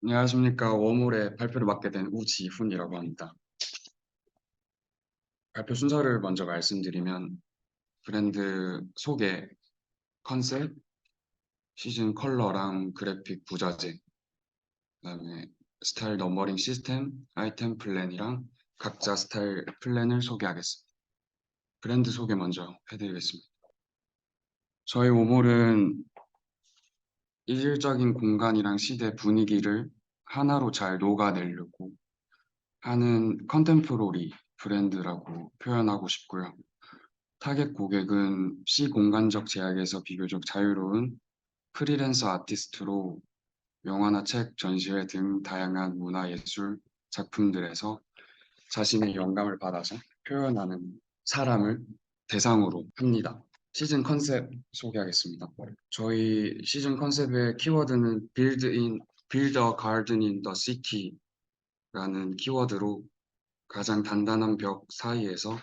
안녕하십니까. 웜홀의 발표를 맡게 된 우지훈이라고 합니다. 발표 순서를 먼저 말씀드리면 브랜드 소개, 컨셉, 시즌 컬러랑 그래픽 부자재, 그다음에 스타일 넘버링 시스템, 아이템 플랜이랑 각자 스타일 플랜을 소개하겠습니다. 브랜드 소개 먼저 해드리겠습니다. 저희 웜홀은 이질적인 공간이랑 시대 분위기를 하나로 잘 녹아내려고 하는 컨템포러리 브랜드라고 표현하고 싶고요. 타겟 고객은 시공간적 제약에서 비교적 자유로운 프리랜서 아티스트로 영화나 책, 전시회 등 다양한 문화예술 작품들에서 자신의 영감을 받아서 표현하는 사람을 대상으로 합니다. 시즌 컨셉 소개하겠습니다. 저희 시즌 컨셉의 키워드는 Build a Garden in the City라는 키워드로 가장 단단한 벽 사이에서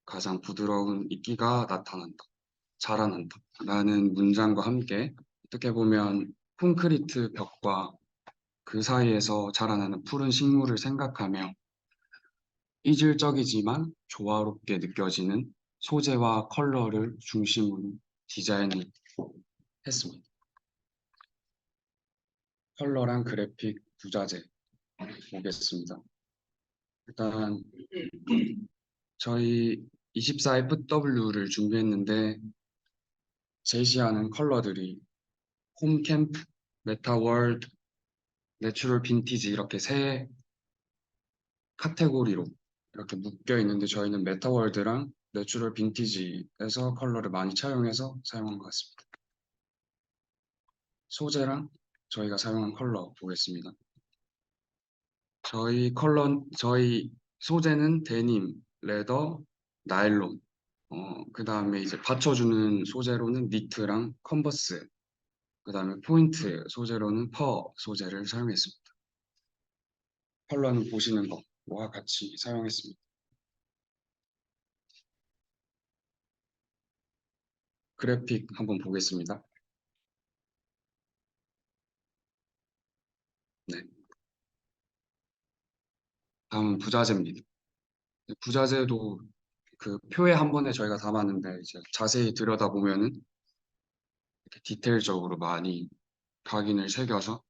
가장 부드러운 이끼가 나타난다. 자라난다. 라는 문장과 함께 어떻게 보면 콘크리트 벽과 그 사이에서 자라나는 푸른 식물을 생각하며 이질적이지만 조화롭게 느껴지는 소재와 컬러를 중심으로 디자인을 했습니다. 컬러랑 그래픽 부자재 보겠습니다. 일단 저희 24FW를 준비했는데 제시하는 컬러들이 홈캠프, 메타월드, 내추럴 빈티지 이렇게 세 카테고리로 이렇게 묶여 있는데 저희는 메타월드랑 내추럴 빈티지에서 컬러를 많이 차용해서 사용한 것 같습니다. 소재랑 저희가 사용한 컬러 보겠습니다. 저희 소재는 데님, 레더, 나일론, 그 다음에 이제 받쳐주는 소재로는 니트랑 컨버스, 그 다음에 포인트 소재로는 퍼 소재를 사용했습니다. 컬러는 보시는 것과 같이 사용했습니다. 그래픽 한번 보겠습니다. 네. 다음은 부자재입니다. 부자재도 그 표에 한 번에 저희가 담았는데 이제 자세히 들여다보면은 이렇게 디테일적으로 많이 각인을 새겨서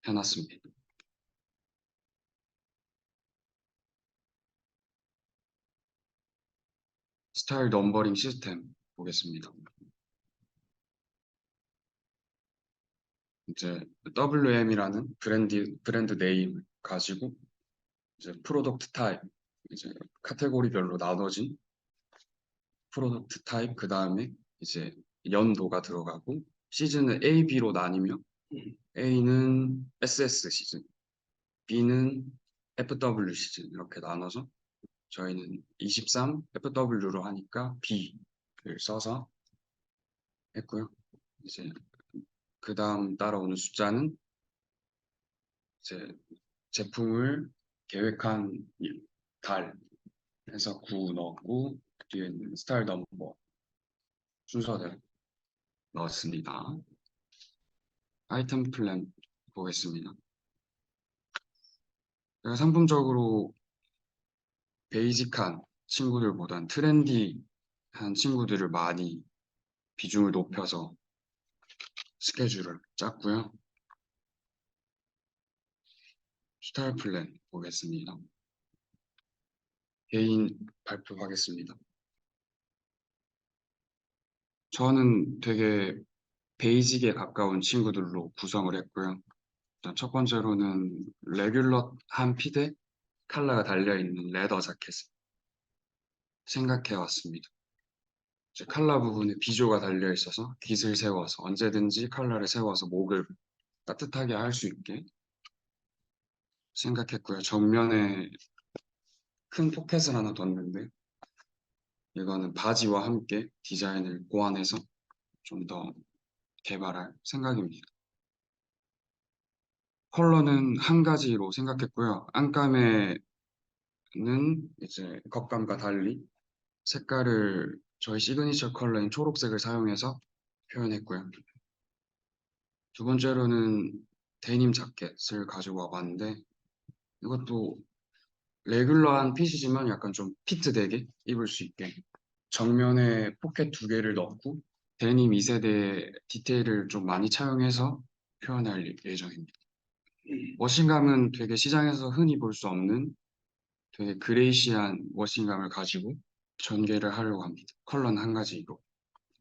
해놨습니다. 스타일 넘버링 시스템 보겠습니다. 이제 WM이라는 브랜드 네임 가지고 이제 프로덕트 타입, 이제 카테고리별로 나눠진 프로덕트 타입, 그 다음에 이제 연도가 들어가고 시즌은 A, B로 나뉘며 A는 SS 시즌, B는 FW 시즌 이렇게 나눠서 저희는 23 FW로 하니까 B를 써서 했고요. 이제 그 다음 따라오는 숫자는 이제 제품을 계획한 달 해서 9 넣었고 뒤에 있는 스타일 넘버 순서대로 넣었습니다. 아이템 플랜 보겠습니다. 제가 상품적으로 베이직한 친구들보단 트렌디한 친구들을 많이 비중을 높여서 스케줄을 짰고요. 스타일 플랜 보겠습니다. 개인 발표하겠습니다. 저는 되게 베이직에 가까운 친구들로 구성을 했고요. 일단 첫 번째로는 레귤러한 핏에 컬러가 달려있는 레더 자켓을 생각해 왔습니다. 이제 컬러 부분에 비조가 달려 있어서 깃을 세워서 언제든지 컬러를 세워서 목을 따뜻하게 할 수 있게 생각했고요. 정면에 큰 포켓을 하나 뒀는데 이거는 바지와 함께 디자인을 고안해서 좀 더 개발할 생각입니다. 컬러는 한 가지로 생각했고요. 안감에는 이제 겉감과 달리 색깔을 저희 시그니처 컬러인 초록색을 사용해서 표현했고요. 두 번째로는 데님 자켓을 가지고 와봤는데 이것도 레귤러한 핏이지만 약간 좀 피트되게 입을 수 있게 정면에 포켓 두 개를 넣고 데님 2세대 디테일을 좀 많이 차용해서 표현할 예정입니다. 워싱감은 되게 시장에서 흔히 볼 수 없는 되게 그레이시한 워싱감을 가지고 전개를 하려고 합니다. 컬러는 한 가지이고.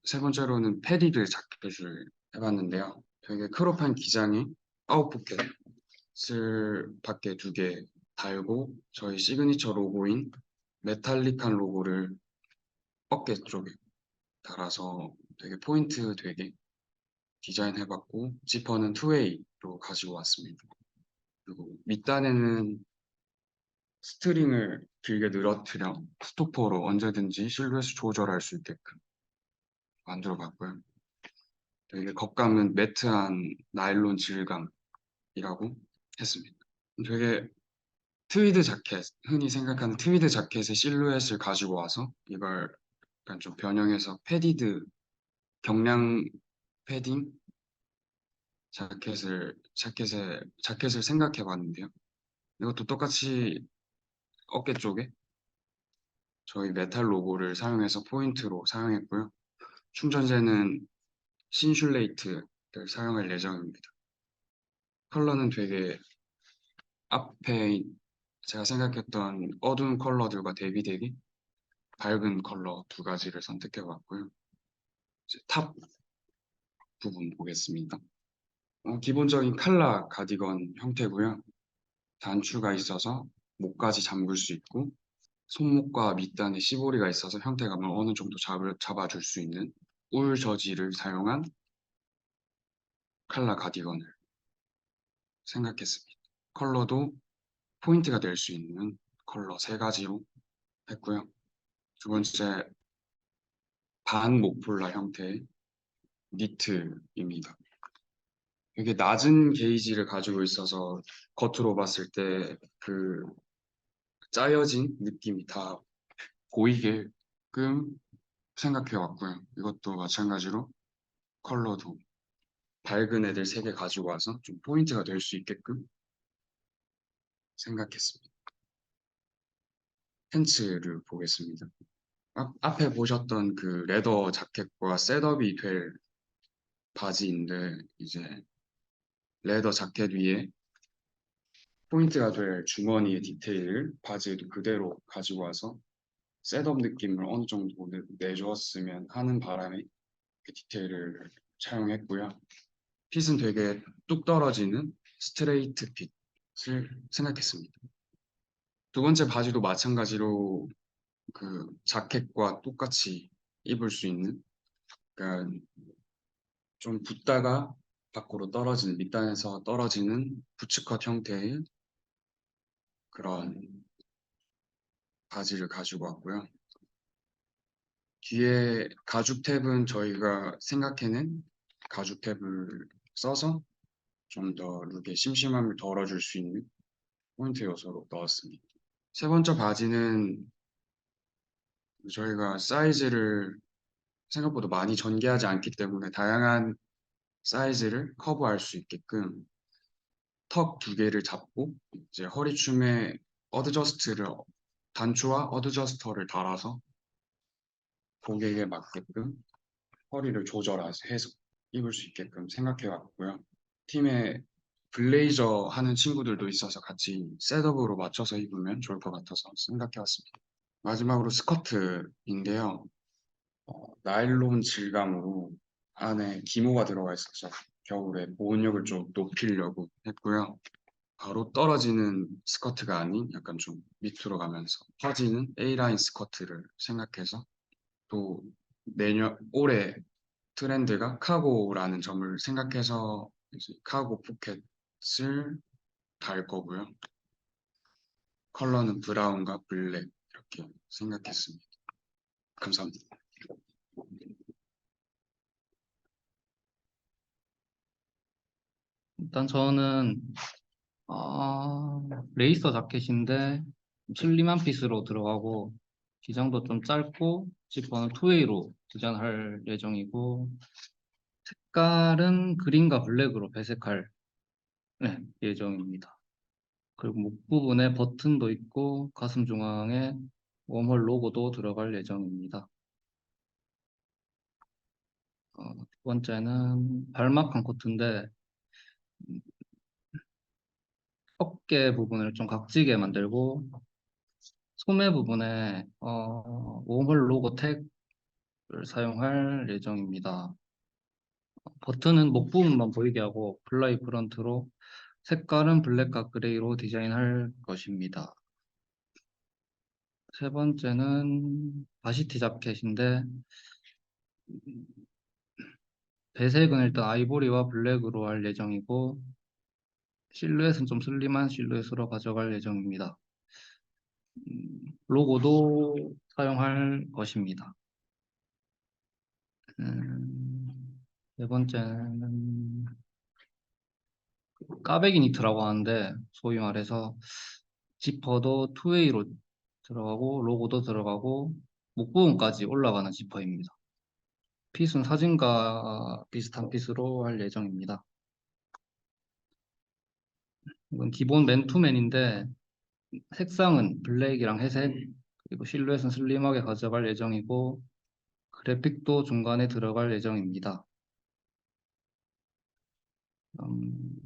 세 번째로는 패디드 자켓을 해봤는데요. 되게 크롭한 기장에 아웃포켓을 밖에 두 개 달고 저희 시그니처 로고인 메탈릭한 로고를 어깨 쪽에 달아서 되게 포인트 되게 디자인해봤고 지퍼는 투웨이로 가지고 왔습니다. 그리고 밑단에는 스트링을 길게 늘어뜨려 스토퍼로 언제든지 실루엣 조절할 수 있게끔 만들어봤고요. 되게 겉감은 매트한 나일론 질감이라고 했습니다. 되게 트위드 자켓, 흔히 생각하는 트위드 자켓의 실루엣을 가지고 와서 이걸 약간 좀 변형해서 패디드, 경량 패딩 자켓을 생각해 봤는데요. 이것도 똑같이 어깨 쪽에 저희 메탈 로고를 사용해서 포인트로 사용했고요. 충전재는 신슐레이트를 사용할 예정입니다. 컬러는 되게 앞에 제가 생각했던 어두운 컬러들과 대비되게 밝은 컬러 두 가지를 선택해 봤고요. 이제 탑 부분 보겠습니다. 기본적인 칼라 가디건 형태고요. 단추가 있어서 목까지 잠글 수 있고 손목과 밑단에 시보리가 있어서 형태감을 어느 정도 잡아줄 수 있는 울 저지를 사용한 칼라 가디건을 생각했습니다. 컬러도 포인트가 될 수 있는 컬러 세 가지로 했고요. 두 번째, 반 목폴라 형태의 니트입니다. 되게 낮은 게이지를 가지고 있어서 겉으로 봤을 때 그 짜여진 느낌이 다 보이게끔 생각해 왔고요. 이것도 마찬가지로 컬러도 밝은 애들 세 개 가지고 와서 좀 포인트가 될 수 있게끔 생각했습니다. 팬츠를 보겠습니다. 앞에 보셨던 그 레더 자켓과 셋업이 될 바지인데 이제 레더 자켓 위에 포인트가 될 주머니의 디테일을 바지에도 그대로 가지고 와서 셋업 느낌을 어느 정도 내주었으면 하는 바람에 그 디테일을 차용했고요. 핏은 되게 뚝 떨어지는 스트레이트 핏을 생각했습니다. 두 번째 바지도 마찬가지로 그 자켓과 똑같이 입을 수 있는 그러니까 좀 붓다가 밖으로 떨어지는 밑단에서 떨어지는 부츠컷 형태의 그런 바지를 가지고 왔고요. 뒤에 가죽 탭은 저희가 생각해낸 가죽 탭을 써서 좀 더 룩의 심심함을 덜어줄 수 있는 포인트 요소로 넣었습니다. 세 번째 바지는 저희가 사이즈를 생각보다 많이 전개하지 않기 때문에 다양한 사이즈를 커버할 수 있게끔 턱 두 개를 잡고 이제 허리춤에 어드저스트를 단추와 어드저스터를 달아서 고객에 맞게끔 허리를 조절해서 입을 수 있게끔 생각해 왔고요. 팀에 블레이저 하는 친구들도 있어서 같이 셋업으로 맞춰서 입으면 좋을 것 같아서 생각해 왔습니다. 마지막으로 스커트인데요. 나일론 질감으로 안에 기모가 들어가 있어서 겨울에 보온력을 좀 높이려고 했고요. 바로 떨어지는 스커트가 아닌 약간 좀 밑으로 가면서 퍼지는 A라인 스커트를 생각해서 또 올해 트렌드가 카고라는 점을 생각해서 이제 카고 포켓을 달 거고요. 컬러는 브라운과 블랙 이렇게 생각했습니다. 감사합니다. 일단 저는 레이서 자켓인데 슬림한 핏으로 들어가고 기장도 좀 짧고 지퍼는 투웨이로 디자인할 예정이고 색깔은 그린과 블랙으로 배색할 네, 예정입니다. 그리고 목 부분에 버튼도 있고 가슴 중앙에 웜홀 로고도 들어갈 예정입니다. 두 번째는 발막한 코트인데 어깨 부분을 좀 각지게 만들고 소매 부분에 웜홀 로고 택을 사용할 예정입니다. 버튼은 목 부분만 보이게 하고 플라이 프런트로 색깔은 블랙과 그레이로 디자인할 것입니다. 세 번째는 바시티 자켓인데 배색은 일단 아이보리와 블랙으로 할 예정이고 실루엣은 좀 슬림한 실루엣으로 가져갈 예정입니다. 로고도 사용할 것입니다. 네 번째는 까베기 니트라고 하는데 소위 말해서 지퍼도 투웨이로 들어가고 로고도 들어가고 목 부분까지 올라가는 지퍼입니다. 핏은 사진과 비슷한 핏으로 할 예정입니다. 이건 기본 맨투맨인데 색상은 블랙이랑 회색 그리고 실루엣은 슬림하게 가져갈 예정이고 그래픽도 중간에 들어갈 예정입니다. 음,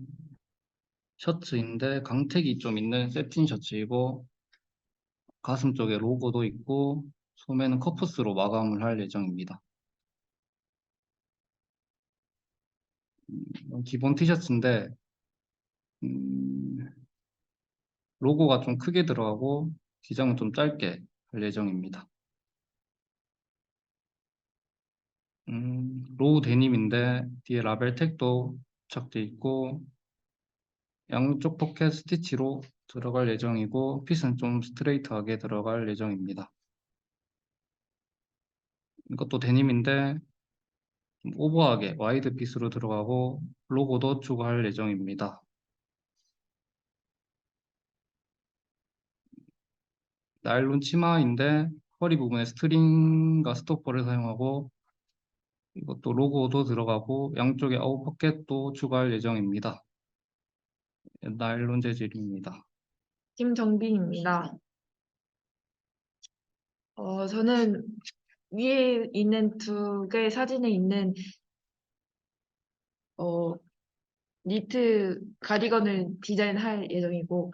셔츠인데 강택이 좀 있는 세틴 셔츠이고 가슴 쪽에 로고도 있고 소매는 커프스로 마감을 할 예정입니다. 기본 티셔츠인데 음, 로고가 좀 크게 들어가고 기장은 좀 짧게 할 예정입니다. 로우 데님인데 뒤에 라벨 택도 부착돼 있고 양쪽 포켓 스티치로 들어갈 예정이고 핏은 좀 스트레이트하게 들어갈 예정입니다. 이것도 데님인데 좀 오버하게 와이드 핏으로 들어가고 로고도 추가할 예정입니다. 나일론 치마인데 허리 부분에 스트링과 스토퍼를 사용하고 이것도 로고도 들어가고 양쪽에 아웃 포켓도 추가할 예정입니다. 나일론 재질입니다. 김정빈입니다. 저는 위에 있는 두 개의 사진에 있는 어, 니트 가디건을 디자인할 예정이고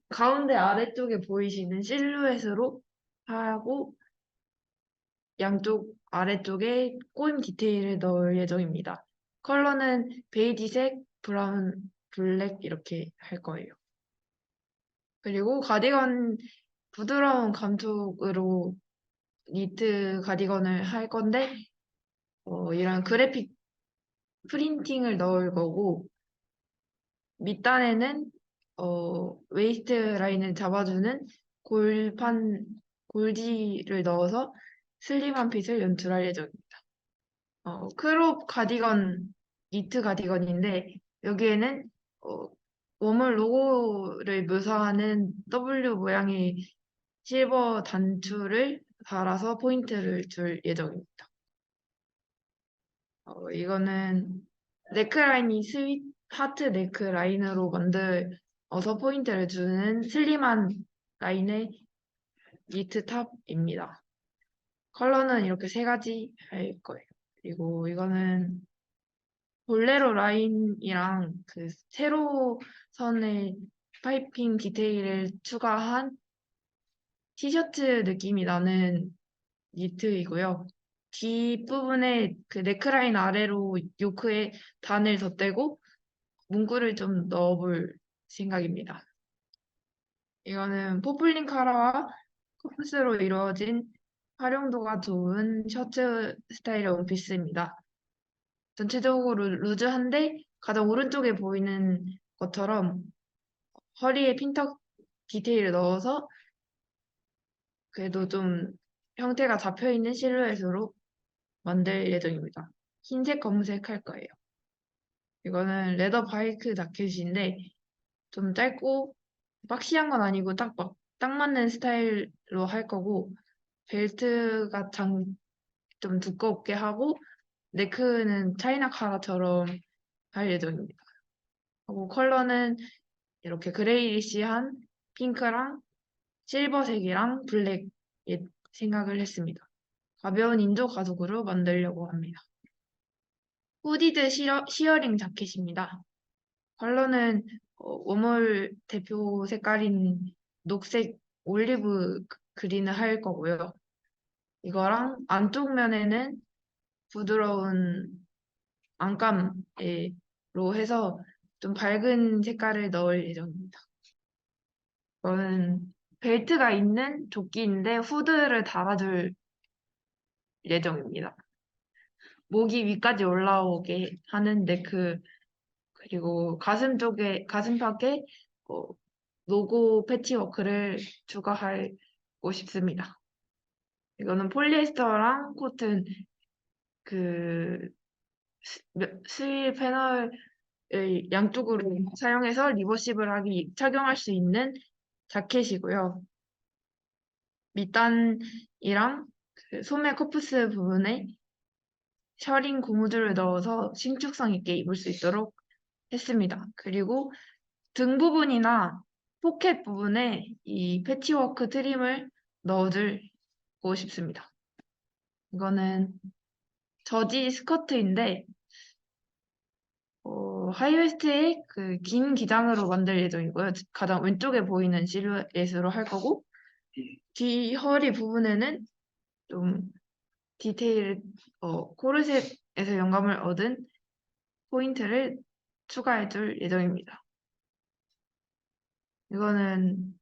가운데 아래쪽에 보이시는 실루엣으로 하고 양쪽 아래쪽에 꼬임 디테일을 넣을 예정입니다. 컬러는 베이지색, 브라운, 블랙 이렇게 할 거예요. 그리고 가디건 부드러운 감촉으로 니트 가디건을 할 건데 이런 그래픽 프린팅을 넣을 거고 밑단에는 웨이스트 라인을 잡아주는 골판 골지를 넣어서 슬림한 핏을 연출할 예정입니다. 크롭 가디건 니트 가디건인데 여기에는 어, 웜을 로고를 묘사하는 W 모양의 실버 단추를 달아서 포인트를 줄 예정입니다. 이거는 넥라인이 스윗 하트 넥라인으로 만들어서 포인트를 주는 슬림한 라인의 니트 탑입니다. 컬러는 이렇게 세 가지 할 거예요. 그리고 이거는 볼레로 라인이랑 그 세로선의 파이핑 디테일을 추가한 티셔츠 느낌이 나는 니트이고요. 뒷부분에 그 네크라인 아래로 요크에 단을 덧대고 문구를 좀 넣어볼 생각입니다. 이거는 포플린 카라와 코프스로 이루어진 활용도가 좋은 셔츠 스타일의 원피스입니다. 전체적으로 루즈한데 가장 오른쪽에 보이는 것처럼 허리에 핀턱 디테일을 넣어서 그래도 좀 형태가 잡혀있는 실루엣으로 만들 예정입니다. 흰색, 검은색 할 거예요. 이거는 레더 바이크 자켓인데 좀 짧고 박시한 건 아니고 딱 맞는 스타일로 할 거고 벨트가 좀 두껍게 하고 네크는 차이나 카라처럼 할 예정입니다. 하고 컬러는 이렇게 그레이리시한 핑크랑 실버색이랑 블랙 생각을 했습니다. 가벼운 인조 가죽으로 만들려고 합니다. 후디드 시어링 자켓입니다. 컬러는 웜홀 대표 색깔인 녹색 올리브 그린을 할 거고요. 이거랑 안쪽 면에는 부드러운 안감으로 해서 좀 밝은 색깔을 넣을 예정입니다. 이거는 벨트가 있는 조끼인데 후드를 달아줄 예정입니다. 목이 위까지 올라오게 하는 네크 그리고 가슴팍에 어, 로고 패치워크를 추가하고 싶습니다. 이거는 폴리에스터랑 코튼 그 스릴 패널을 양쪽으로 사용해서 리버시블하게 착용할 수 있는 자켓이고요. 밑단이랑 그 소매 커프스 부분에 셔링 고무줄을 넣어서 신축성 있게 입을 수 있도록 했습니다. 그리고 등 부분이나 포켓 부분에 이 패치워크 트림을 넣어주고 싶습니다. 이거는 저지 스커트인데 하이웨스트에 그 긴 기장으로 만들 예정이고요. 가장 왼쪽에 보이는 실루엣으로 할 거고 뒤 허리 부분에는 좀 디테일 코르셋에서 영감을 얻은 포인트를 추가해줄 예정입니다. 이거는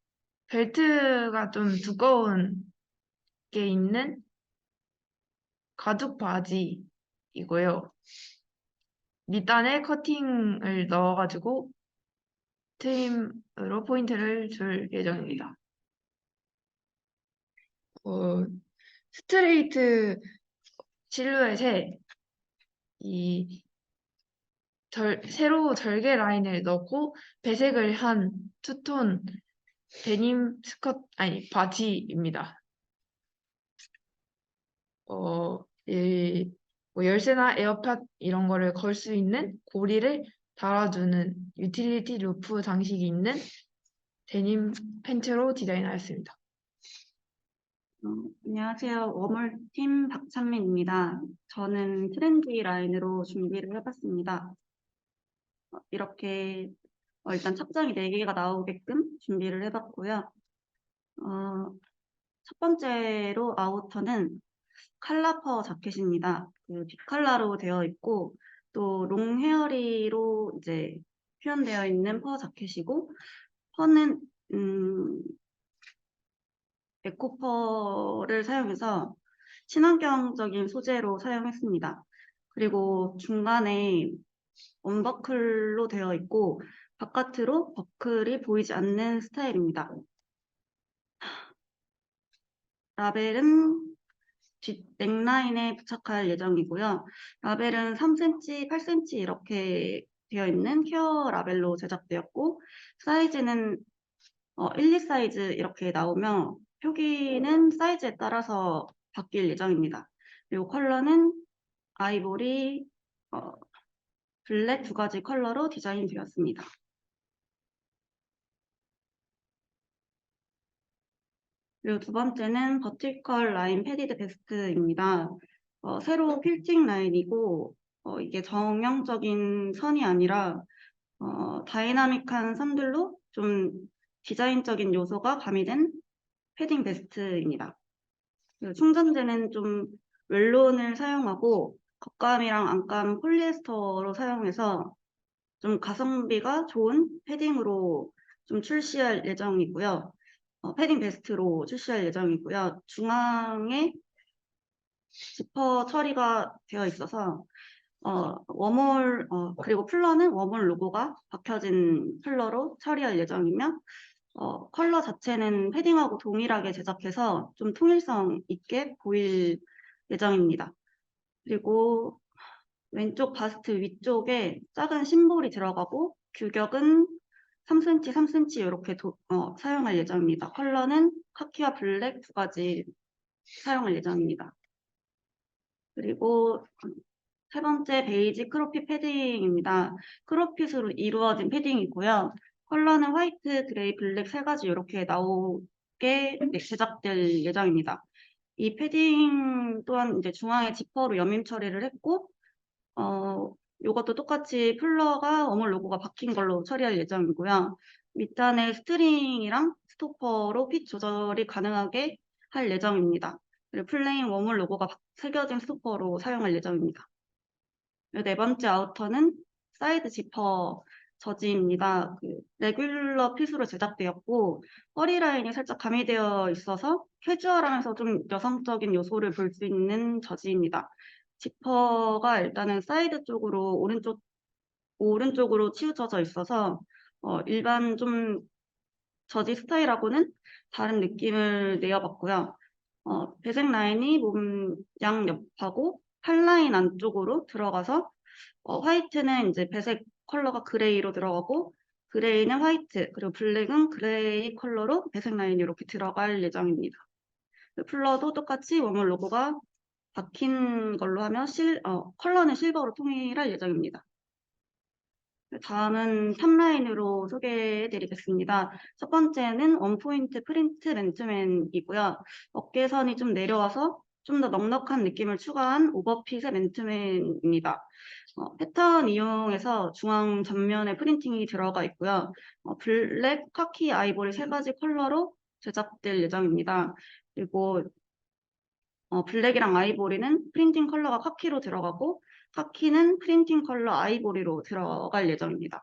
벨트가 좀 두꺼운 게 있는 가죽 바지이고요. 밑단에 커팅을 넣어가지고 트림으로 포인트를 줄 예정입니다. 스트레이트 실루엣에 이 세로 절개 라인을 넣고 배색을 한 투톤 데님 바지입니다. 뭐 열쇠나 에어팟 이런 거를 걸 수 있는 고리를 달아주는 유틸리티 루프 장식이 있는 데님 팬츠로 디자인하였습니다. 안녕하세요. 웜홀팀 박찬민입니다. 저는 트렌디 라인으로 준비를 해봤습니다. 이렇게 일단 착장이 4개가 나오게끔 준비를 해봤고요. 첫 번째로 아우터는 칼라퍼 자켓입니다. 그 뒷칼라로 되어 있고 또 롱헤어리로 이제 표현되어 있는 퍼 자켓이고 퍼는 에코퍼를 사용해서 친환경적인 소재로 사용했습니다. 그리고 중간에 언버클로 되어 있고 바깥으로 버클이 보이지 않는 스타일입니다. 라벨은 뒷 넥라인에 부착할 예정이고요. 라벨은 3cm, 8cm 이렇게 되어 있는 케어 라벨로 제작되었고 사이즈는 1, 2 사이즈 이렇게 나오며 표기는 사이즈에 따라서 바뀔 예정입니다. 그리고 컬러는 아이보리, 블랙 2가지 컬러로 디자인되었습니다. 그리고 두 번째는 버티컬 라인 패디드 베스트입니다. 세로 필팅 라인이고 이게 정형적인 선이 아니라 다이나믹한 선들로 좀 디자인적인 요소가 가미된 패딩 베스트입니다. 그리고 충전재는 좀 웰론을 사용하고 겉감이랑 안감 폴리에스터로 사용해서 좀 가성비가 좋은 패딩으로 좀 출시할 예정이고요. 패딩 베스트로 출시할 예정이고요. 중앙에 지퍼 처리가 되어 있어서 웜홀 그리고 플러는 웜홀 로고가 박혀진 컬러로 처리할 예정이며 컬러 자체는 패딩하고 동일하게 제작해서 좀 통일성 있게 보일 예정입니다. 그리고 왼쪽 바스트 위쪽에 작은 심볼이 들어가고 규격은 3cm, 3cm 이렇게 사용할 예정입니다. 컬러는 카키와 블랙 2가지 사용할 예정입니다. 그리고 세 번째 베이지 크롭핏 패딩입니다. 크롭핏으로 이루어진 패딩이고요. 컬러는 화이트, 그레이, 블랙 세 가지 이렇게 나오게 제작될 예정입니다. 이 패딩 또한 이제 중앙에 지퍼로 여밈 처리를 했고, 이것도 똑같이 플러가 워멀 로고가 박힌 걸로 처리할 예정이고요. 밑단에 스트링이랑 스토퍼로 핏 조절이 가능하게 할 예정입니다. 그리고 플레인 워멀 로고가 새겨진 스토퍼로 사용할 예정입니다. 네 번째 아우터는 사이드 지퍼 저지입니다. 레귤러 핏으로 제작되었고 허리 라인이 살짝 가미되어 있어서 캐주얼하면서 좀 여성적인 요소를 볼 수 있는 저지입니다. 지퍼가 일단은 사이드 쪽으로 오른쪽으로 치우쳐져 있어서 일반 좀 저지 스타일하고는 다른 느낌을 내어봤고요. 배색 라인이 몸 양옆하고 팔 라인 안쪽으로 들어가서 화이트는 이제 배색 컬러가 그레이로 들어가고 그레이는 화이트 그리고 블랙은 그레이 컬러로 배색 라인이 이렇게 들어갈 예정입니다. 플러도 똑같이 워멀 로고가 박힌 걸로 하면 컬러는 실버로 통일할 예정입니다. 다음은 탑라인으로 소개해드리겠습니다. 첫 번째는 원포인트 프린트 맨투맨이고요. 어깨선이 좀 내려와서 좀 더 넉넉한 느낌을 추가한 오버핏의 맨투맨입니다. 패턴 이용해서 중앙 전면에 프린팅이 들어가 있고요. 블랙, 카키, 아이보리 세 가지 컬러로 제작될 예정입니다. 그리고 블랙이랑 아이보리는 프린팅 컬러가 카키로 들어가고 카키는 프린팅 컬러 아이보리로 들어갈 예정입니다.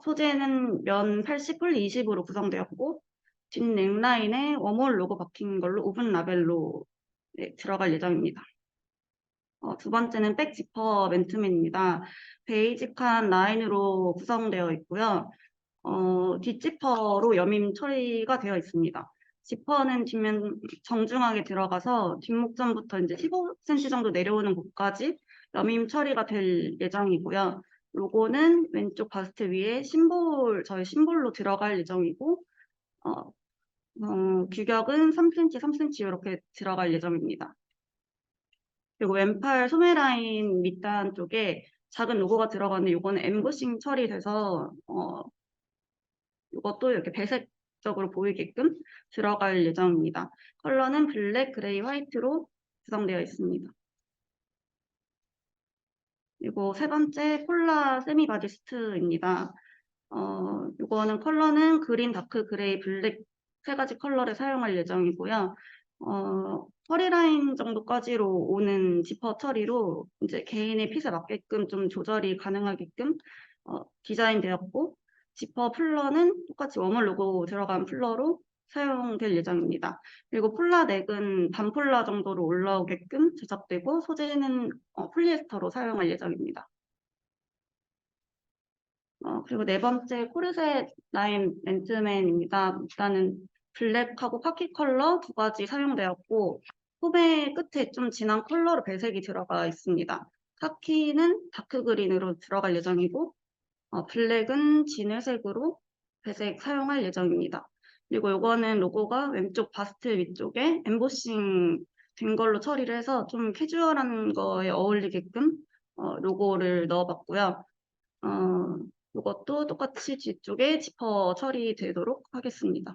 소재는 면 80, 폴 20으로 구성되었고 뒷 넥라인에 워몰 로고 박힌 걸로 오븐 라벨로 들어갈 예정입니다. 두 번째는 백 지퍼 맨투맨입니다. 베이직한 라인으로 구성되어 있고요. 뒷지퍼로 여밈 처리가 되어 있습니다. 지퍼는 뒷면 정중하게 들어가서 뒷목전부터 이제 15cm 정도 내려오는 곳까지 여밈 처리가 될 예정이고요. 로고는 왼쪽 바스트 위에 저희 심볼로 들어갈 예정이고, 규격은 3cm, 3cm 이렇게 들어갈 예정입니다. 그리고 왼팔 소매 라인 밑단 쪽에 작은 로고가 들어가는데 이거는 엠보싱 처리돼서 이것도 이렇게 배색적으로 보이게끔 들어갈 예정입니다. 컬러는 블랙, 그레이, 화이트로 구성되어 있습니다. 그리고 세 번째 폴라 세미 바디스트입니다. 이거는 컬러는 그린, 다크, 그레이, 블랙 세 가지 컬러를 사용할 예정이고요. 허리라인 정도까지로 오는 지퍼 처리로 이제 개인의 핏에 맞게끔 좀 조절이 가능하게끔 디자인되었고 지퍼 플러는 똑같이 워멀 로고 들어간 플러로 사용될 예정입니다. 그리고 폴라 넥은 반폴라 정도로 올라오게끔 제작되고 소재는 폴리에스터로 사용할 예정입니다. 그리고 네 번째 코르셋 라인 맨투맨입니다. 일단은 블랙하고 카키 컬러 두 가지 사용되었고 소매 끝에 좀 진한 컬러로 배색이 들어가 있습니다. 카키는 다크 그린으로 들어갈 예정이고 블랙은 진회색으로 배색 사용할 예정입니다. 그리고 이거는 로고가 왼쪽 바스트 위쪽에 엠보싱 된 걸로 처리를 해서 좀 캐주얼한 거에 어울리게끔 로고를 넣어봤고요. 이것도 똑같이 뒤쪽에 지퍼 처리되도록 하겠습니다.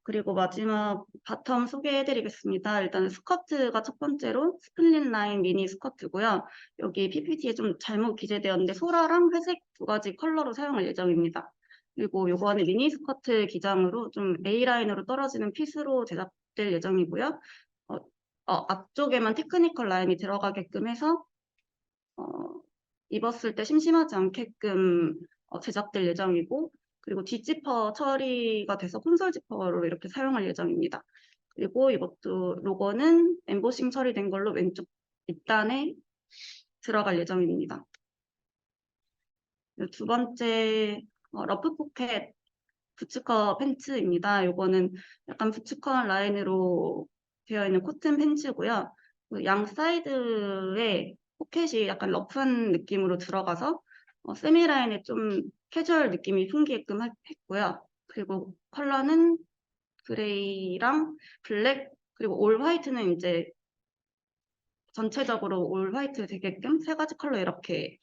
그리고 마지막 바텀 소개해드리겠습니다. 일단 스커트가 첫 번째로 스플릿 라인 미니 스커트고요. 여기 PPT에 좀 잘못 기재되었는데 소라랑 회색 두 가지 컬러로 사용할 예정입니다. 그리고 이거는 미니 스커트 기장으로 좀 A라인으로 떨어지는 핏으로 제작될 예정이고요. 앞쪽에만 테크니컬 라인이 들어가게끔 해서 입었을 때 심심하지 않게끔 제작될 예정이고 그리고 뒷지퍼 처리가 돼서 콘솔 지퍼로 이렇게 사용할 예정입니다. 그리고 이것도 로고는 엠보싱 처리된 걸로 왼쪽 밑단에 들어갈 예정입니다. 두 번째 러프 포켓 부츠컷 팬츠입니다. 이거는 약간 부츠컷 라인으로 되어 있는 코튼 팬츠고요. 양 사이드에 포켓이 약간 러프한 느낌으로 들어가서 세미라인에 좀 캐주얼 느낌이 풍기게끔 했고요. 그리고 컬러는 그레이랑 블랙 그리고 올 화이트는 이제 전체적으로 올 화이트 되게끔 세 가지 컬러 이렇게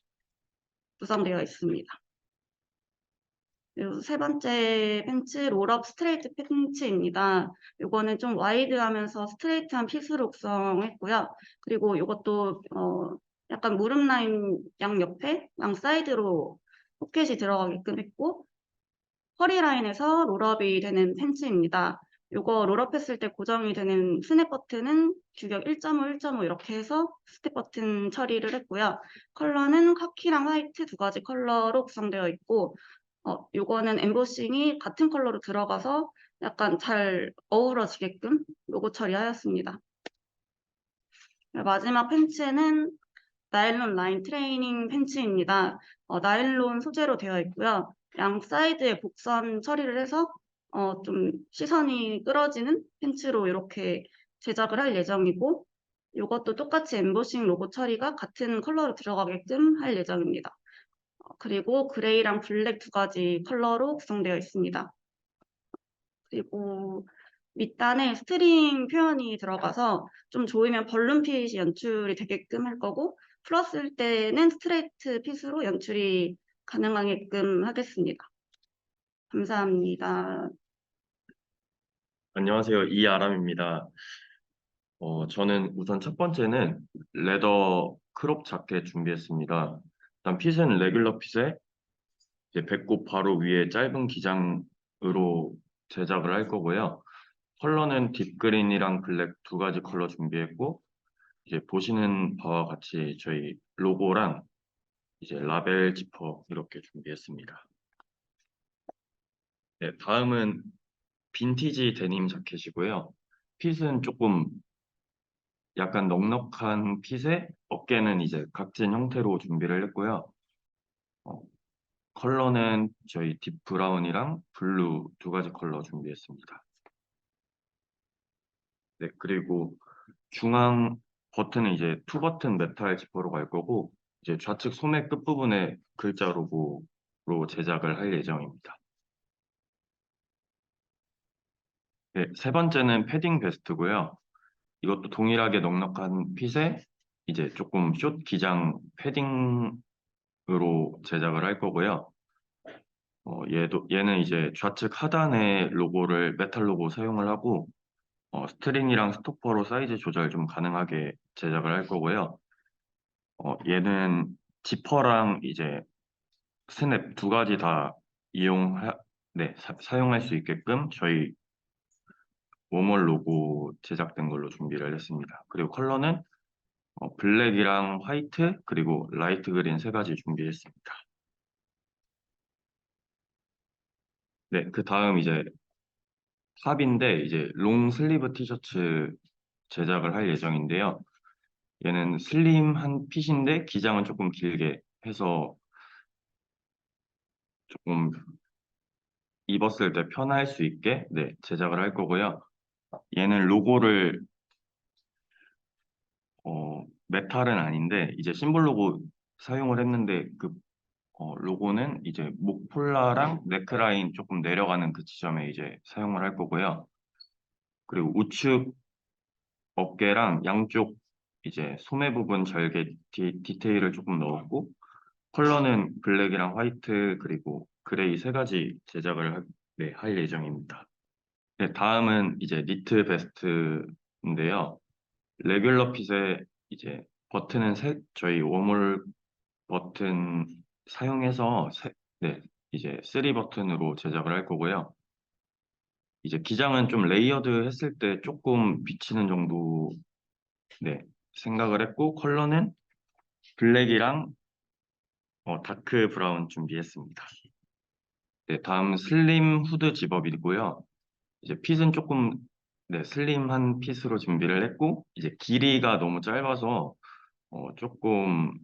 구성되어 있습니다. 그리고 세 번째 팬츠 롤업 스트레이트 팬츠입니다. 이거는 좀 와이드하면서 스트레이트한 핏으로 구성했고요. 그리고 이것도 약간 무릎 라인 양 옆에 양 사이드로 포켓이 들어가게끔 했고 허리 라인에서 롤업이 되는 팬츠입니다. 이거 롤업했을 때 고정이 되는 스냅 버튼은 규격 1.5, 1.5 이렇게 해서 스텝 버튼 처리를 했고요. 컬러는 카키랑 화이트 두 가지 컬러로 구성되어 있고 요거는 엠보싱이 같은 컬러로 들어가서 약간 잘 어우러지게끔 로고 처리하였습니다. 마지막 팬츠는 나일론 라인 트레이닝 팬츠입니다. 나일론 소재로 되어 있고요. 양 사이드에 곡선 처리를 해서 좀 시선이 끌어지는 팬츠로 이렇게 제작을 할 예정이고 이것도 똑같이 엠보싱 로고 처리가 같은 컬러로 들어가게끔 할 예정입니다. 그리고 그레이랑 블랙 두 가지 컬러로 구성되어 있습니다. 그리고 밑단에 스트링 표현이 들어가서 좀 조이면 벌룬 핏이 연출이 되게끔 할 거고 풀었을 때는 스트레이트 핏으로 연출이 가능하게끔 하겠습니다. 감사합니다. 안녕하세요. 이아람입니다. 저는 우선 첫 번째는 레더 크롭 자켓 준비했습니다. 일단 핏은 레귤러 핏에 이제 배꼽 바로 위에 짧은 기장으로 제작을 할 거고요. 컬러는 딥그린이랑 블랙 두 가지 컬러 준비했고, 이제 보시는 바와 같이 저희 로고랑 이제 라벨 지퍼 이렇게 준비했습니다. 네, 다음은 빈티지 데님 자켓이고요. 핏은 조금 약간 넉넉한 핏에 어깨는 이제 각진 형태로 준비를 했고요. 어, 컬러는 저희 딥 브라운이랑 블루 두 가지 컬러 준비했습니다. 네, 그리고 중앙 버튼은 이제 투 버튼 메탈 지퍼로 갈 거고 이제 좌측 소매 끝부분에 글자 로고로 제작을 할 예정입니다. 네, 세 번째는 패딩 베스트고요. 이것도 동일하게 넉넉한 핏에 이제 조금 숏 기장 패딩으로 제작을 할 거고요. 얘는 이제 좌측 하단에 로고를 메탈 로고 사용을 하고 스트링이랑 스토퍼로 사이즈 조절 좀 가능하게 제작을 할 거고요. 얘는 지퍼랑 이제 스냅 두 가지 다 사용할 수 있게끔 저희 워멀 로고 제작된 걸로 준비를 했습니다. 그리고 컬러는 블랙이랑 화이트 그리고 라이트 그린 세 가지 준비했습니다. 네, 그 다음 이제 탑인데 이제 롱 슬리브 티셔츠 제작을 할 예정인데요. 얘는 슬림한 핏인데 기장은 조금 길게 해서 조금 입었을 때 편할 수 있게 제작을 할 거고요. 얘는 로고를 메탈은 아닌데 이제 심볼 로고 사용을 했는데 그 로고는 이제 목폴라랑 네크라인 조금 내려가는 그 지점에 이제 사용을 할 거고요. 그리고 우측 어깨랑 양쪽 이제 소매 부분 절개 디테일을 조금 넣었고 컬러는 블랙이랑 화이트 그리고 그레이 세 가지 제작을 할 예정입니다. 네, 다음은 이제 니트 베스트인데요. 레귤러 핏에 이제 버튼은 저희 워몰 버튼 사용해서 이제 3 버튼으로 제작을 할 거고요. 이제 기장은 좀 레이어드 했을 때 조금 비치는 정도 생각을 했고 컬러는 블랙이랑 다크 브라운 준비했습니다. 네, 다음 슬림 후드 집업이고요. 이제 핏은 조금 슬림한 핏으로 준비를 했고 이제 길이가 너무 짧아서 조금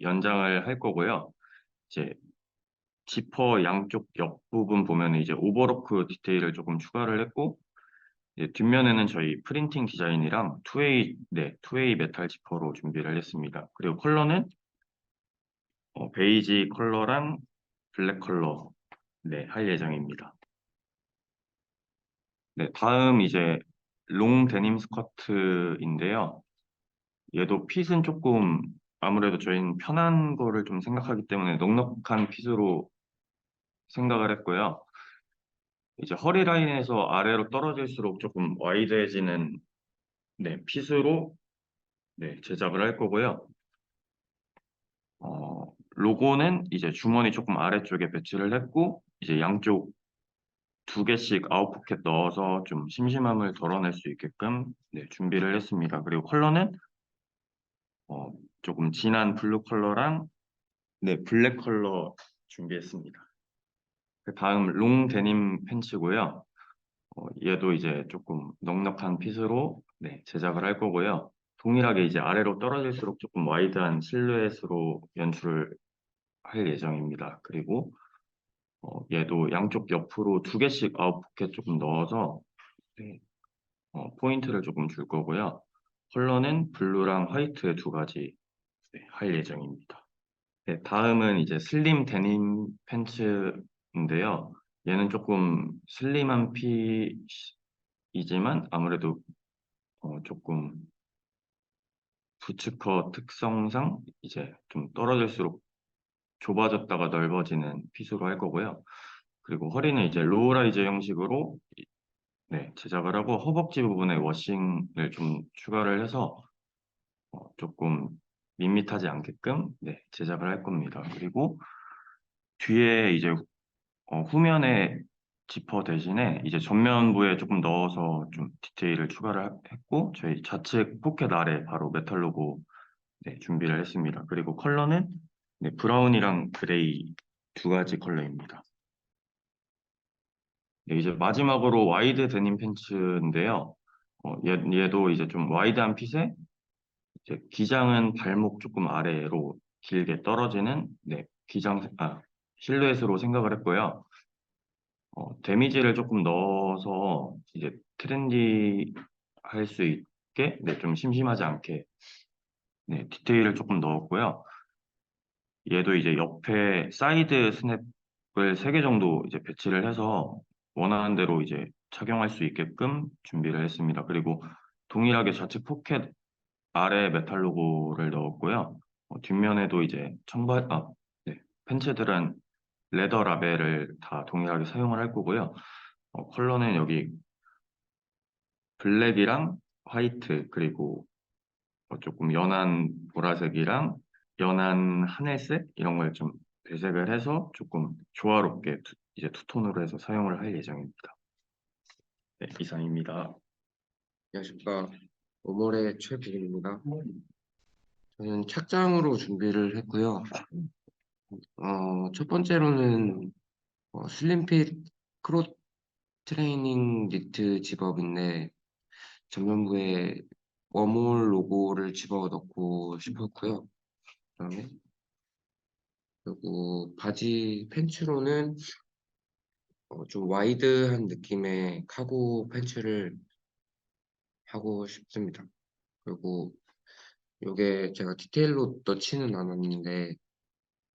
연장을 할 거고요. 이제 지퍼 양쪽 옆부분 보면 이제 오버로크 디테일을 조금 추가를 했고 이제 뒷면에는 저희 프린팅 디자인이랑 투웨이 메탈 지퍼로 준비를 했습니다. 그리고 컬러는 베이지 컬러랑 블랙 컬러 할 예정입니다. 네, 다음 이제 롱 데님 스커트인데요. 얘도 핏은 조금 아무래도 저희는 편한 거를 좀 생각하기 때문에 넉넉한 핏으로 생각을 했고요. 이제 허리 라인에서 아래로 떨어질수록 조금 와이드해지는 네, 핏으로 네, 제작을 할 거고요. 로고는 이제 주머니 조금 아래쪽에 배치를 했고 이제 양쪽 2개씩 아웃포켓 넣어서 좀 심심함을 덜어낼 수 있게끔 네, 준비를 했습니다. 그리고 컬러는 어, 조금 진한 블루 컬러랑 네, 블랙 컬러 준비했습니다. 그 다음 롱 데님 팬츠고요. 얘도 이제 조금 넉넉한 핏으로 네, 제작을 할 거고요. 동일하게 이제 아래로 떨어질수록 조금 와이드한 실루엣으로 연출을 할 예정입니다. 그리고 얘도 양쪽 옆으로 2개씩 아웃포켓 조금 넣어서 네, 포인트를 조금 줄 거고요. 컬러는 블루랑 화이트 2가지 네, 할 예정입니다. 네, 다음은 이제 슬림 데님 팬츠인데요. 얘는 조금 슬림한 핏이지만 아무래도 조금 부츠컷 특성상 이제 좀 떨어질수록 좁아졌다가 넓어지는 핏으로 할 거고요. 그리고 허리는 이제 로우라이즈 형식으로 네, 제작을 하고 허벅지 부분에 워싱을 좀 추가를 해서 조금 밋밋하지 않게끔 네, 제작을 할 겁니다. 그리고 뒤에 이제 후면에 지퍼 대신에 이제 전면부에 조금 넣어서 좀 디테일을 추가를 했고 저희 좌측 포켓 아래 바로 메탈 로고 네, 준비를 했습니다. 그리고 컬러는 네, 브라운이랑 그레이 2가지 컬러입니다. 네, 이제 마지막으로 와이드 데님 팬츠인데요. 얘도 이제 좀 와이드한 핏에 이제 기장은 발목 조금 아래로 길게 떨어지는 네, 실루엣으로 생각을 했고요. 데미지를 조금 넣어서 이제 트렌디 할 수 있게 네, 좀 심심하지 않게 네, 디테일을 조금 넣었고요. 얘도 이제 옆에 사이드 스냅을 3개 정도 이제 배치를 해서 원하는 대로 이제 착용할 수 있게끔 준비를 했습니다. 그리고 동일하게 좌측 포켓 아래 메탈 로고를 넣었고요. 뒷면에도 이제 네, 팬츠들은 레더 라벨을 다 동일하게 사용을 할 거고요. 컬러는 여기 블랙이랑 화이트 그리고 조금 연한 보라색이랑 연한 하늘색 이런 걸 좀 배색을 해서 조금 조화롭게 이제 투톤으로 해서 사용을 할 예정입니다. 네, 이상입니다. 안녕하십니까. 오몰의 최국입니다. 저는 착장으로 준비를 했고요. 첫 번째로는 슬림핏 크롭 트레이닝 니트 집업인데 전면부에 워몰 로고를 집어넣고 싶었고요. 그다음에 그리고 바지 팬츠로는 좀 와이드한 느낌의 카고 팬츠를 하고 싶습니다. 그리고 요게 제가 디테일로 넣지는 않았는데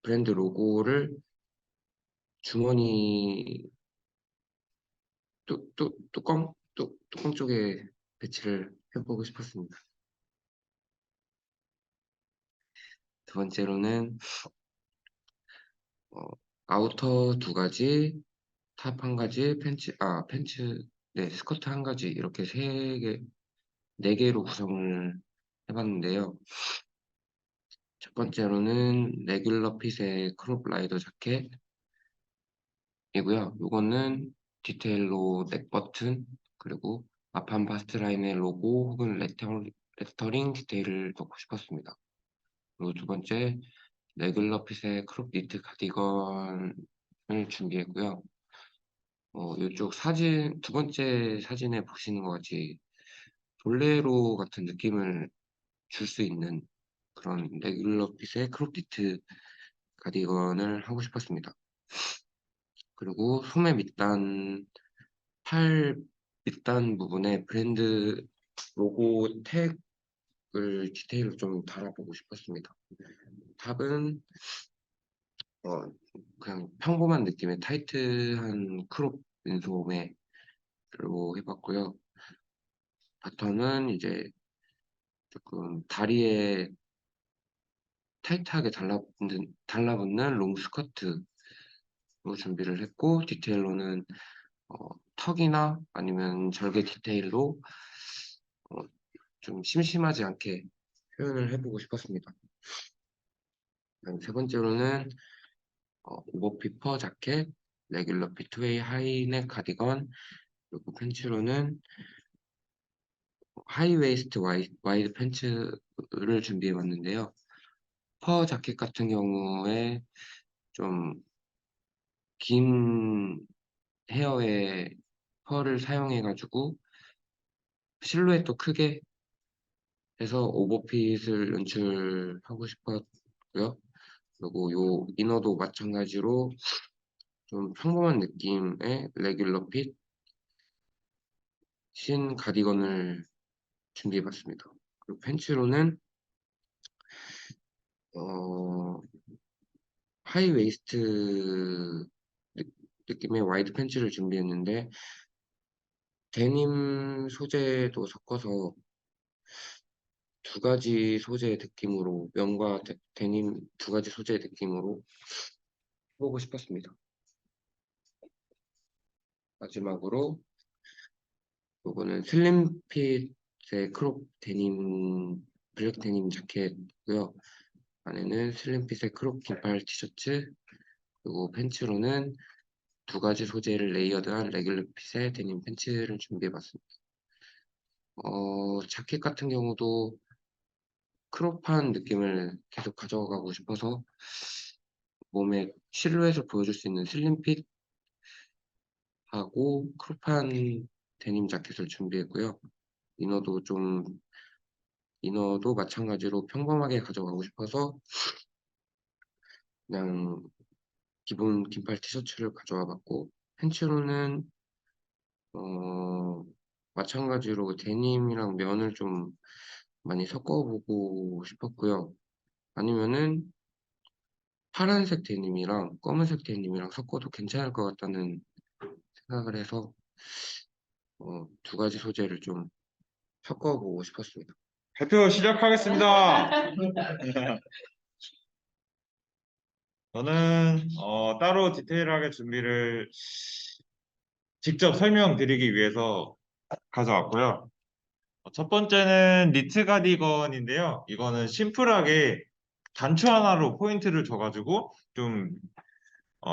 브랜드 로고를 주머니 뚜껑 쪽에 배치를 해보고 싶었습니다. 두 번째로는 아우터 2가지, 탑 1가지, 네, 스커트 1가지 이렇게 4개로 구성을 해봤는데요. 첫 번째로는 레귤러 핏의 크롭 라이더 자켓이고요. 이거는 디테일로 넥 버튼 그리고 앞판 바스트 라인의 로고 혹은 레터링 디테일을 넣고 싶었습니다. 그리고 두 번째 레귤러 핏의 크롭 니트 가디건을 준비했고요. 이쪽 두 번째 사진에 보시는 것 같이 볼레로 같은 느낌을 줄 수 있는 그런 레귤러 핏의 크롭 니트 가디건을 하고 싶었습니다. 그리고 팔 밑단 부분에 브랜드 로고 택을 디테일로 좀 달아보고 싶었습니다. 탑은 그냥 평범한 느낌의 타이트한 크롭 인소매로 해봤고요. 바텀은 이제 조금 다리에 타이트하게 달라붙는 롱 스커트로 준비를 했고, 디테일로는 턱이나 아니면 절개 디테일로 어, 좀 심심하지 않게 표현을 해보고 싶었습니다. 그다음 세 번째로는 오버핏 퍼 자켓, 레귤러 핏 투웨이 하이넥 카디건, 그리고 팬츠로는 하이웨이스트 와이드 팬츠를 준비해 봤는데요. 퍼 자켓 같은 경우에 좀 긴 헤어에 펄을 사용해가지고 실루엣도 크게 해서 오버핏을 연출하고 싶었고요. 그리고 요 이너도 마찬가지로 좀 평범한 느낌의 레귤러 핏 신 가디건을 준비해봤습니다. 그리고 팬츠로는 하이웨이스트 느낌의 와이드 팬츠를 준비했는데 데님 소재도 섞어서 두 가지 소재의 느낌으로 면과 데님 두 가지 소재의 느낌으로 해보고 싶었습니다. 마지막으로 요거는 슬림핏의 크롭 데님 블랙 데님 자켓이고요. 안에는 슬림핏의 크롭 긴팔 티셔츠 그리고 팬츠로는 두 가지 소재를 레이어드한 레귤러 핏의 데님 팬츠를 준비해봤습니다. 자켓 같은 경우도 크롭한 느낌을 계속 가져가고 싶어서 몸에 실루엣을 보여줄 수 있는 슬림핏하고 크롭한 데님 자켓을 준비했고요. 이너도 마찬가지로 평범하게 가져가고 싶어서 그냥 기본 긴팔 티셔츠를 가져와 봤고 팬츠로는 마찬가지로 데님이랑 면을 좀 많이 섞어보고 싶었고요. 아니면은 파란색 데님이랑 검은색 데님이랑 섞어도 괜찮을 것 같다는 생각을 해서 두 가지 소재를 좀 섞어보고 싶었습니다. 발표 시작하겠습니다. 저는 따로 디테일하게 준비를 직접 설명드리기 위해서 가져왔고요. 첫 번째는 니트 가디건인데요. 이거는 심플하게 단추 하나로 포인트를 줘가지고 좀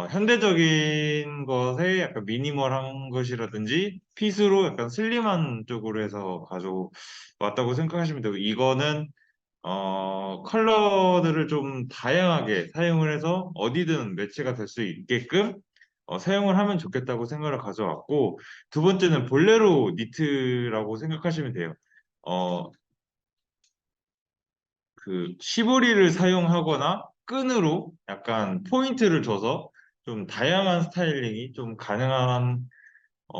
현대적인 것에 약간 미니멀한 것이라든지 핏으로 약간 슬림한 쪽으로 해서 가져왔다고 생각하시면 되고 이거는 컬러들을 좀 다양하게 사용을 해서 어디든 매치가 될 수 있게끔 사용을 하면 좋겠다고 생각을 가져왔고 두 번째는 볼레로 니트라고 생각하시면 돼요. 어, 그 시보리를 사용하거나 끈으로 약간 포인트를 줘서 좀 다양한 스타일링이 좀 가능한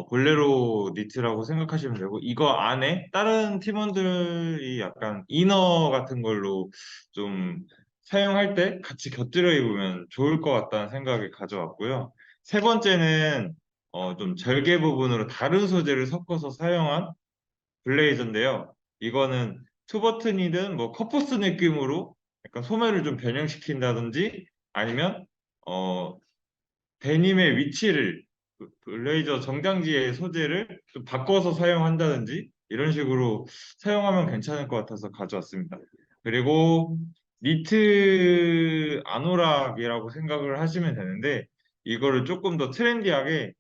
볼레로 니트라고 생각하시면 되고 이거 안에 다른 팀원들이 약간 이너 같은 걸로 좀 사용할 때 같이 곁들여 입으면 좋을 것 같다는 생각이 가져왔고요. 세 번째는 좀 절개 부분으로 다른 소재를 섞어서 사용한 블레이저인데요. 이거는 투버튼이든 뭐 커프스 느낌으로 약간 소매를 좀 변형시킨다든지 아니면 어, 데님의 위치를 블레이저 정장지의 소재를 좀 바꿔서 사용한다든지 이런 식으로 사용하면 괜찮을 것 같아서 가져왔습니다. 그리고 니트 아노락이라고 생각을 하시면 되는데 이거를 조금 더 트렌디하게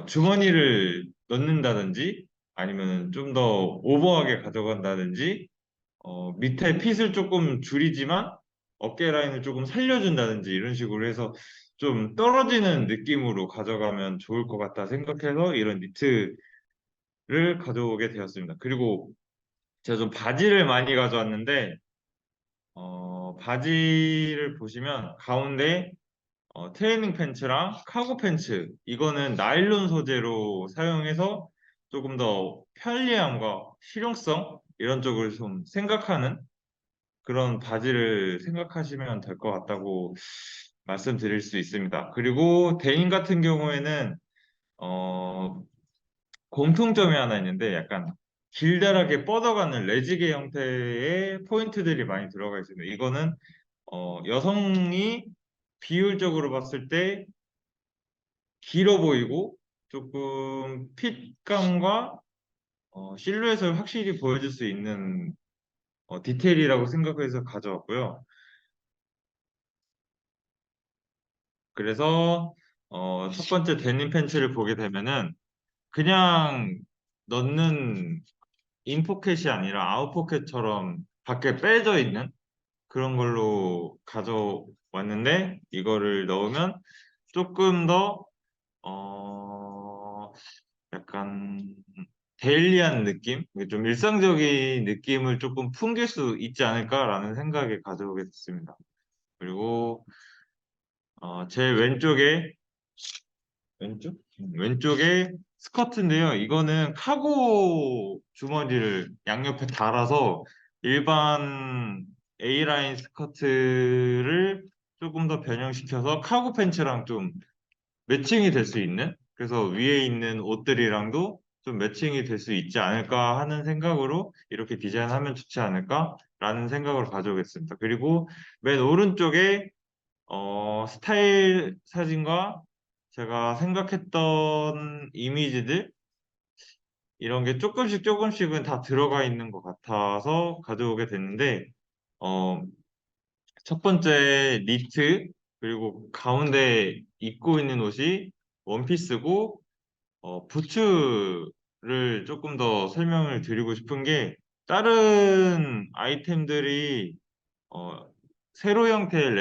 주머니를 넣는다든지 아니면 좀 더 오버하게 가져간다든지 밑에 핏을 조금 줄이지만 어깨 라인을 조금 살려준다든지 이런 식으로 해서 좀 떨어지는 느낌으로 가져가면 좋을 것 같다 생각해서 이런 니트를 가져오게 되었습니다. 그리고 제가 좀 바지를 많이 가져왔는데 바지를 보시면 가운데 트레이닝 팬츠랑 카고 팬츠 이거는 나일론 소재로 사용해서 조금 더 편리함과 실용성 이런 쪽을 좀 생각하는 그런 바지를 생각하시면 될 것 같다고 말씀드릴 수 있습니다. 그리고 데님 같은 경우에는 어, 공통점이 하나 있는데 약간 길다랗게 뻗어가는 레지게 형태의 포인트들이 많이 들어가 있습니다. 이거는 여성이 비율적으로 봤을 때 길어 보이고 조금 핏감과 실루엣을 확실히 보여줄 수 있는 디테일이라고 생각해서 가져왔고요. 그래서 첫 번째 데님 팬츠를 보게 되면은 그냥 넣는 인포켓이 아니라 아웃포켓처럼 밖에 빼져 있는 그런 걸로 가져왔는데 이거를 넣으면 조금 더 약간 데일리한 느낌, 좀 일상적인 느낌을 조금 풍길 수 있지 않을까라는 생각에 가져오게 됐습니다. 그리고 제 왼쪽에 스커트인데요. 이거는 카고 주머니를 양옆에 달아서 일반 A라인 스커트를 조금 더 변형시켜서 카고 팬츠랑 좀 매칭이 될 수 있는, 그래서 위에 있는 옷들이랑도 좀 매칭이 될 수 있지 않을까 하는 생각으로 이렇게 디자인하면 좋지 않을까라는 생각을 가져오겠습니다. 그리고 맨 오른쪽에 스타일 사진과 제가 생각했던 이미지들 이런 게 조금씩은 다 들어가 있는 것 같아서 가져오게 됐는데 어, 첫 번째 니트, 그리고 가운데 입고 있는 옷이 원피스고 부츠를 조금 더 설명을 드리고 싶은 게 다른 아이템들이 어, 세로 형태의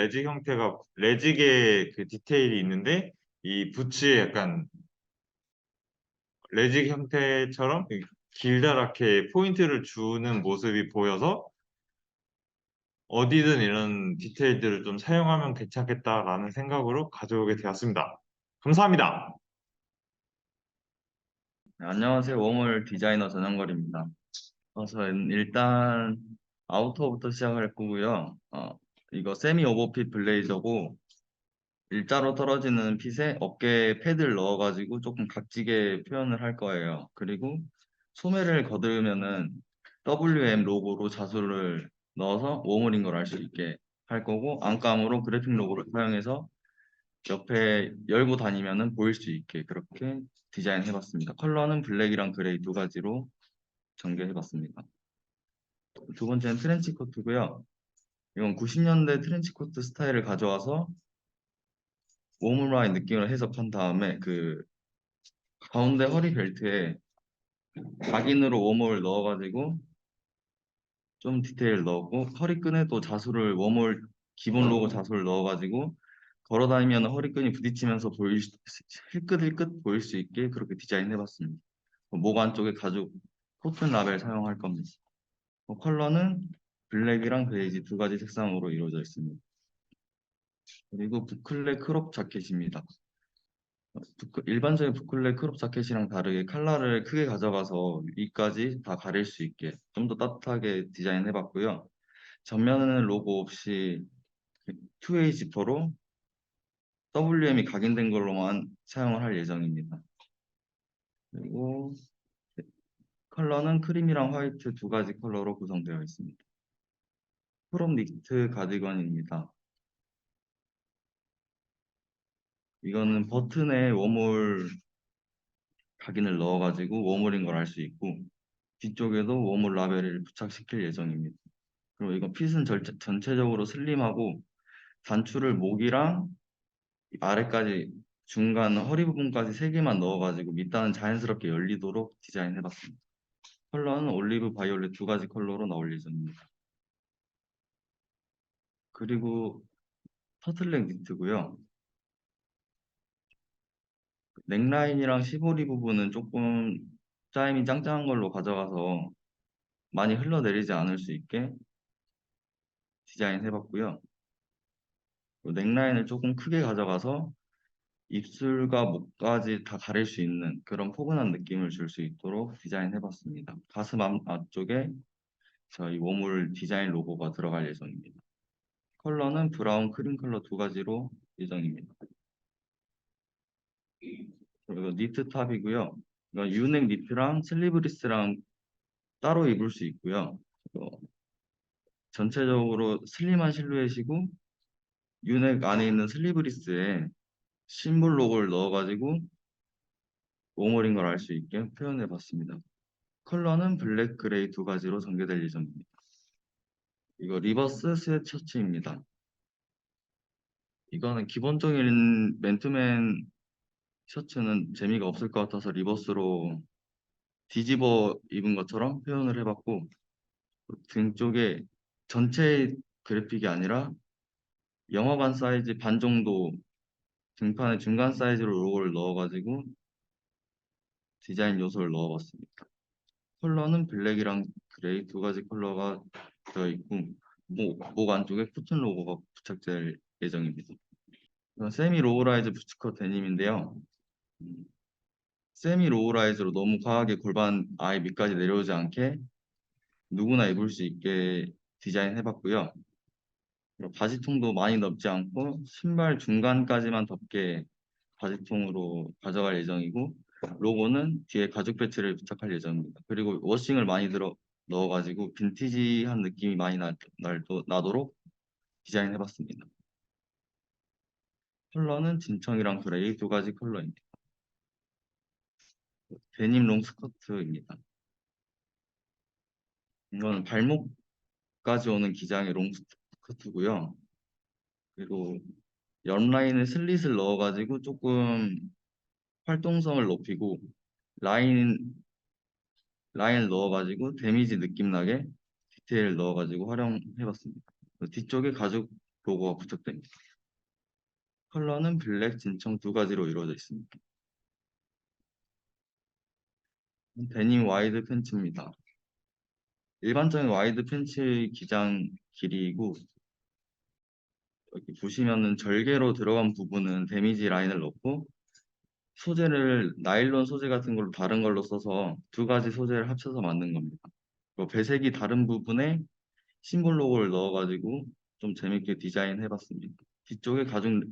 레직의 그 디테일이 있는데 이 부츠에 약간 레직 형태처럼 길다랗게 포인트를 주는 모습이 보여서 어디든 이런 디테일들을 좀 사용하면 괜찮겠다라는 생각으로 가져오게 되었습니다. 감사합니다. 네, 안녕하세요. 웜월 디자이너 전영걸입니다. 저는 일단 아우터부터 시작할 거고요. 이거 세미 오버핏 블레이저고 일자로 떨어지는 핏에 어깨에 패드를 넣어가지고 조금 각지게 표현을 할 거예요. 그리고 소매를 거두면은 WM 로고로 자수를 넣어서 웜월인 걸 알 수 있게 할 거고 안감으로 그래픽 로고를 사용해서 옆에 열고 다니면은 보일 수 있게 그렇게 디자인해봤습니다. 컬러는 블랙이랑 그레이 두 가지로 전개해봤습니다. 두 번째는 트렌치 코트고요. 이건 90년대 트렌치 코트 스타일을 가져와서 웜라인 느낌을 해석한 다음에 그 가운데 허리 벨트에 각인으로 웜을 넣어가지고 좀 디테일 넣고 허리끈에도 자수를 웜홀 기본 로고 자수를 넣어가지고 걸어다니면 허리끈이 부딪히면서 힐끗힐끗 보일 수 있게 그렇게 디자인해봤습니다. 목 안쪽에 가죽 코튼 라벨 사용할 겁니다. 컬러는 블랙이랑 베이지 두 가지 색상으로 이루어져 있습니다. 그리고 부클레 크롭 자켓입니다. 일반적인 부클레 크롭 자켓이랑 다르게 컬러를 크게 가져가서 위까지 다 가릴 수 있게 좀 더 따뜻하게 디자인해봤고요. 전면에는 로고 없이 2A 지퍼로 WM이 각인된 걸로만 사용을 할 예정입니다. 그리고 컬러는 크림이랑 화이트 두 가지 컬러로 구성되어 있습니다. 크롭 니트 가디건입니다. 이거는 버튼에 웜홀 각인을 넣어가지고 웜홀인 걸 알 수 있고 뒤쪽에도 웜홀 라벨을 부착시킬 예정입니다. 그리고 이건 핏은 전체적으로 슬림하고 단추를 목이랑 아래까지 중간 허리 부분까지 3개만 넣어가지고 밑단은 자연스럽게 열리도록 디자인해봤습니다. 컬러는 올리브, 바이올렛 두 가지 컬러로 나올 예정입니다. 그리고 터틀넥 니트고요. 넥라인이랑 시보리 부분은 조금 짜임이 짱짱한 걸로 가져가서 많이 흘러내리지 않을 수 있게 디자인해봤고요. 넥라인을 조금 크게 가져가서 입술과 목까지 다 가릴 수 있는 그런 포근한 느낌을 줄 수 있도록 디자인해봤습니다. 가슴 앞쪽에 저희 웜홀 디자인 로고가 들어갈 예정입니다. 컬러는 브라운, 크림 컬러 두 가지로 예정입니다. 그리고 니트 탑이고요. 이건 유넥 니트랑 슬리브리스랑 따로 입을 수 있고요. 전체적으로 슬림한 실루엣이고 유넥 안에 있는 슬리브리스에 심볼 로고를 넣어가지고 웜홀인 걸 알 수 있게 표현해 봤습니다. 컬러는 블랙, 그레이 두 가지로 전개될 예정입니다. 이거 리버스 스웨트 셔츠입니다. 이거는 기본적인 맨투맨 셔츠는 재미가 없을 것 같아서 리버스로 뒤집어 입은 것처럼 표현을 해봤고, 등 쪽에 전체 그래픽이 아니라 영화관 사이즈 반 정도 등판의 중간 사이즈로 로고를 넣어가지고 디자인 요소를 넣어봤습니다. 컬러는 블랙이랑 그레이 두 가지 컬러가 들어있고 목 안쪽에 코튼 로고가 부착될 예정입니다. 이건 세미 로우라이즈 부츠컷 데님인데요. 세미 로우라이즈로 너무 과하게 골반 아예 밑까지 내려오지 않게 누구나 입을 수 있게 디자인해봤고요. 바지통도 많이 넓지 않고 신발 중간까지만 덮게 바지통으로 가져갈 예정이고 로고는 뒤에 가죽 배치를 부착할 예정입니다. 그리고 워싱을 많이 넣어가지고 빈티지한 느낌이 많이 나도록 디자인해봤습니다. 컬러는 진청이랑 그레이 두 가지 컬러입니다. 데님 롱 스커트입니다. 이건 발목까지 오는 기장의 롱 스커트고요. 그리고 옆 라인에 슬릿을 넣어가지고 조금 활동성을 높이고 라인을 넣어가지고 데미지 느낌 나게 디테일 넣어가지고 활용해봤습니다. 뒤쪽에 가죽 로고가 부착됩니다. 컬러는 블랙, 진청 두 가지로 이루어져 있습니다. 데님 와이드 팬츠입니다. 일반적인 와이드 팬츠 기장 길이이고 여기 보시면은 절개로 들어간 부분은 데미지 라인을 넣고 소재를 나일론 소재 같은 걸로 다른 걸로 써서 두 가지 소재를 합쳐서 만든 겁니다. 배색이 다른 부분에 심볼 로고를 넣어가지고 좀 재밌게 디자인해봤습니다. 뒤쪽에 가죽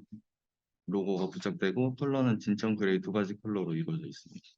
로고가 부착되고 컬러는 진청 그레이 두 가지 컬러로 이루어져 있습니다.